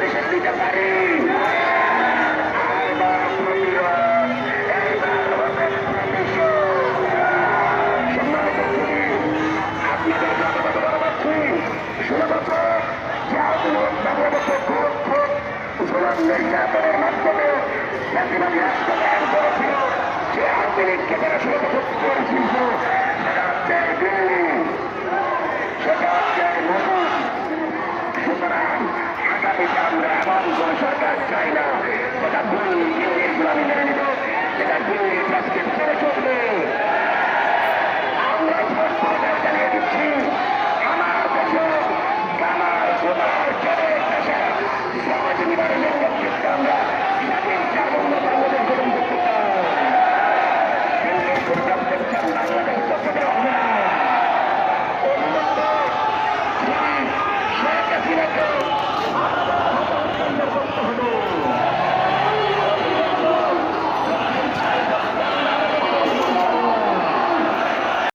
দেশে দিতে পারি। এইবার প্রতিরোধ, এইবার হবে প্রতিশোধ। আপনাদের ধন্যবাদ জানাচ্ছি। শুধুমাত্র নির্যাতনের মাধ্যমে জাতিবাদী রাষ্ট্র ত্যাগ করেছিল, যে আওয়ামী লীগকে তারা ষড়যন্ত্র করেছিল, সেটা হচ্ছে দিল্লি, সেটা হচ্ছে নতুন। সুতরাং আগামীতে আমরা এমন কোন সরকার চাই না যেটা দিল্লির গোলামি মেনে নিবে, যেটা দিল্লির কাছকে ছেড়ে চলবে।